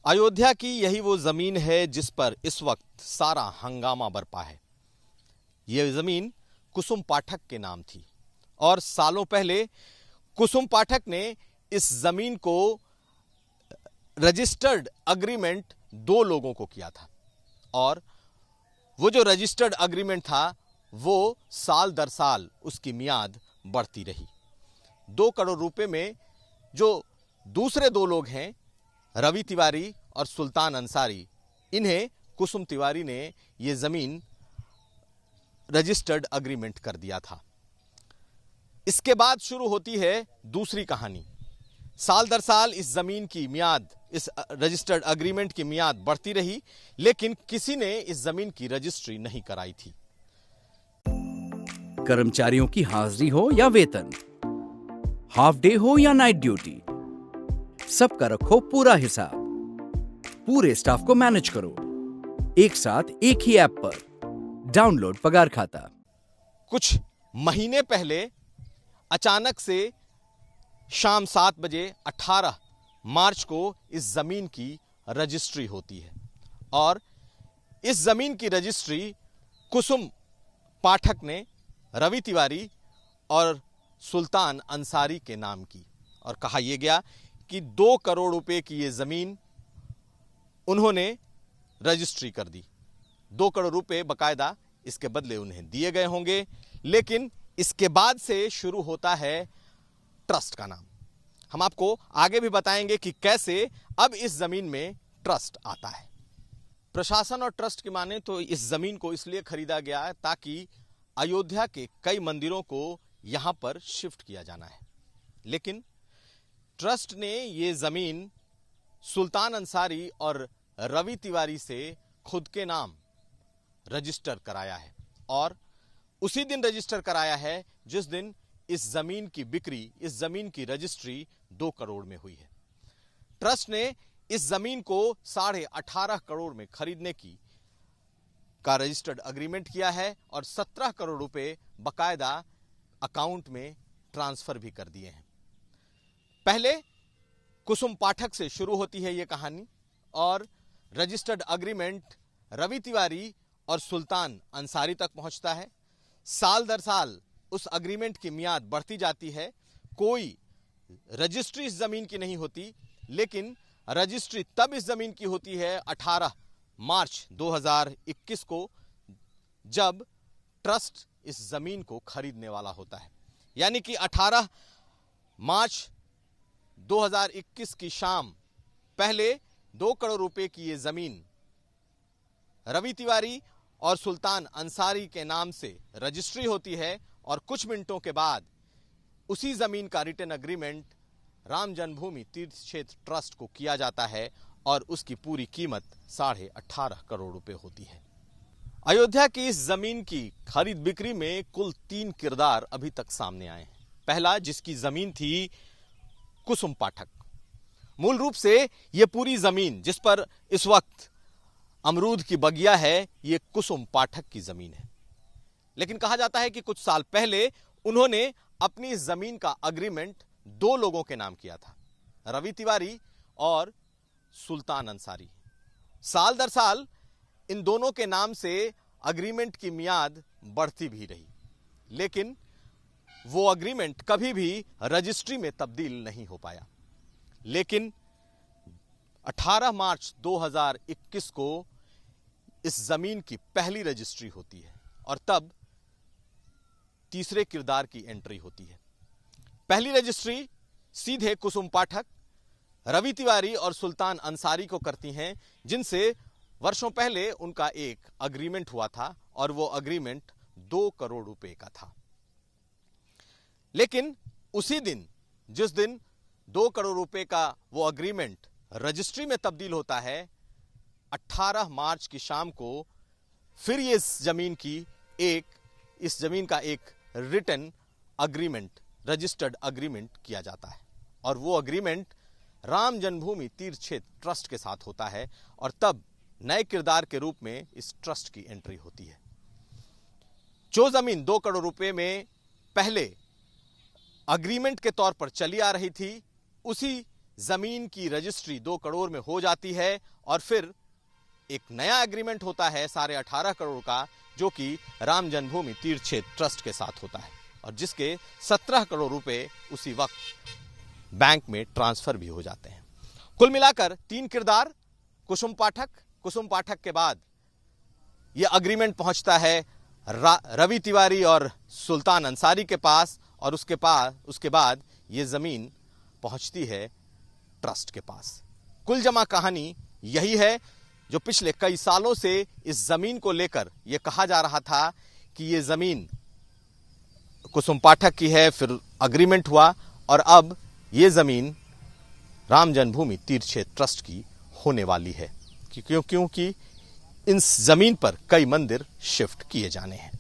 अयोध्या की यही वो जमीन है जिस पर इस वक्त सारा हंगामा बरपा है। यह जमीन कुसुम पाठक के नाम थी और सालों पहले कुसुम पाठक ने इस जमीन को रजिस्टर्ड अग्रीमेंट दो लोगों को किया था और वो जो रजिस्टर्ड अग्रीमेंट था वो साल दर साल उसकी मियाद बढ़ती रही। 2 करोड़ रुपए में जो दूसरे दो लोग हैं, रवि तिवारी और सुल्तान अंसारी, इन्हें कुसुम तिवारी ने यह जमीन रजिस्टर्ड अग्रीमेंट कर दिया था। इसके बाद शुरू होती है दूसरी कहानी। साल दर साल इस जमीन की मियाद, इस रजिस्टर्ड अग्रीमेंट की मियाद बढ़ती रही, लेकिन किसी ने इस जमीन की रजिस्ट्री नहीं कराई थी। कर्मचारियों की हाजिरी हो या वेतन, हाफ डे हो या नाइट ड्यूटी, सबका रखो पूरा हिसाब। पूरे स्टाफ को मैनेज करो एक साथ एक ही ऐप पर। डाउनलोड पगार खाता। कुछ महीने पहले अचानक से शाम 7 बजे 18 मार्च को इस जमीन की रजिस्ट्री होती है और इस जमीन की रजिस्ट्री कुसुम पाठक ने रवि तिवारी और सुल्तान अंसारी के नाम की और कहा यह गया कि 2 करोड़ रुपए की यह जमीन उन्होंने रजिस्ट्री कर दी। 2 करोड़ रुपए बकायदा इसके बदले उन्हें दिए गए होंगे। लेकिन इसके बाद से शुरू होता है ट्रस्ट का नाम। हम आपको आगे भी बताएंगे कि कैसे अब इस जमीन में ट्रस्ट आता है। प्रशासन और ट्रस्ट की माने तो इस जमीन को इसलिए खरीदा गया है ताकि अयोध्या के कई मंदिरों को यहां पर शिफ्ट किया जाना है। लेकिन ट्रस्ट ने यह जमीन सुल्तान अंसारी और रवि तिवारी से खुद के नाम रजिस्टर कराया है और उसी दिन रजिस्टर कराया है जिस दिन इस जमीन की बिक्री, इस जमीन की रजिस्ट्री 2 करोड़ में हुई है। ट्रस्ट ने इस जमीन को 18.5 करोड़ में खरीदने का रजिस्टर्ड अग्रीमेंट किया है और 17 करोड़ रुपए बकायदा अकाउंट में ट्रांसफर भी कर दिए हैं। पहले कुसुम पाठक से शुरू होती है यह कहानी और रजिस्टर्ड अग्रीमेंट रवि तिवारी और सुल्तान अंसारी तक पहुंचता है। साल दर साल उस अग्रीमेंट की मियाद बढ़ती जाती है। कोई रजिस्ट्री इस जमीन की नहीं होती, लेकिन रजिस्ट्री तब इस जमीन की होती है 18 मार्च 2021 को, जब ट्रस्ट इस जमीन को खरीदने वाला होता है। यानी कि 18 मार्च 2021 की शाम पहले 2 करोड़ रुपए की यह जमीन रवि तिवारी और सुल्तान अंसारी के नाम से रजिस्ट्री होती है और कुछ मिनटों के बाद उसी जमीन का रिटर्न अग्रीमेंट राम जन्मभूमि तीर्थ क्षेत्र ट्रस्ट को किया जाता है और उसकी पूरी कीमत 18.5 करोड़ रुपए होती है। अयोध्या की इस जमीन की खरीद बिक्री में कुल 3 किरदार अभी तक सामने आए हैं। पहला, जिसकी जमीन थी कुसुम पाठक। मूल रूप से यह पूरी जमीन जिस पर इस वक्त अमरूद की बगिया है, यह कुसुम पाठक की जमीन है। लेकिन कहा जाता है कि कुछ साल पहले उन्होंने अपनी इस जमीन का अग्रीमेंट 2 लोगों के नाम किया था, रवि तिवारी और सुल्तान अंसारी। साल दर साल इन दोनों के नाम से अग्रीमेंट की मियाद बढ़ती भी रही, लेकिन वो अग्रीमेंट कभी भी रजिस्ट्री में तब्दील नहीं हो पाया। लेकिन 18 मार्च 2021 को इस जमीन की पहली रजिस्ट्री होती है और तब तीसरे किरदार की एंट्री होती है। पहली रजिस्ट्री सीधे कुसुम पाठक, रवि तिवारी और सुल्तान अंसारी को करती हैं, जिनसे वर्षों पहले उनका एक अग्रीमेंट हुआ था और वो अग्रीमेंट 2 करोड़ रुपए का था। लेकिन उसी दिन, जिस दिन 2 करोड़ रुपए का वो अग्रीमेंट रजिस्ट्री में तब्दील होता है, 18 मार्च की शाम को फिर ये इस जमीन का एक रिटन अग्रीमेंट, रजिस्टर्ड अग्रीमेंट किया जाता है और वो अग्रीमेंट राम जन्मभूमि तीर्थ क्षेत्र ट्रस्ट के साथ होता है और तब नए किरदार के रूप में इस ट्रस्ट की एंट्री होती है। जो जमीन 2 करोड़ रुपए में पहले अग्रीमेंट के तौर पर चली आ रही थी, उसी जमीन की रजिस्ट्री 2 करोड़ में हो जाती है और फिर एक नया एग्रीमेंट होता है 18.5 करोड़ का, जो कि राम जन्मभूमि तीर्थ क्षेत्र ट्रस्ट के साथ होता है और जिसके 17 करोड़ रुपए उसी वक्त बैंक में ट्रांसफर भी हो जाते हैं। कुल मिलाकर 3 किरदार, कुसुम पाठक के बाद यह एग्रीमेंट पहुंचता है रवि तिवारी और सुल्तान अंसारी के पास और उसके बाद यह जमीन पहुंचती है ट्रस्ट के पास। कुल जमा कहानी यही है जो पिछले कई सालों से इस जमीन को लेकर यह कहा जा रहा था कि यह जमीन कुसुम पाठक की है, फिर एग्रीमेंट हुआ और अब यह जमीन राम जन्मभूमि तीर्थ क्षेत्र ट्रस्ट की होने वाली है, क्योंकि इन जमीन पर कई मंदिर शिफ्ट किए जाने हैं।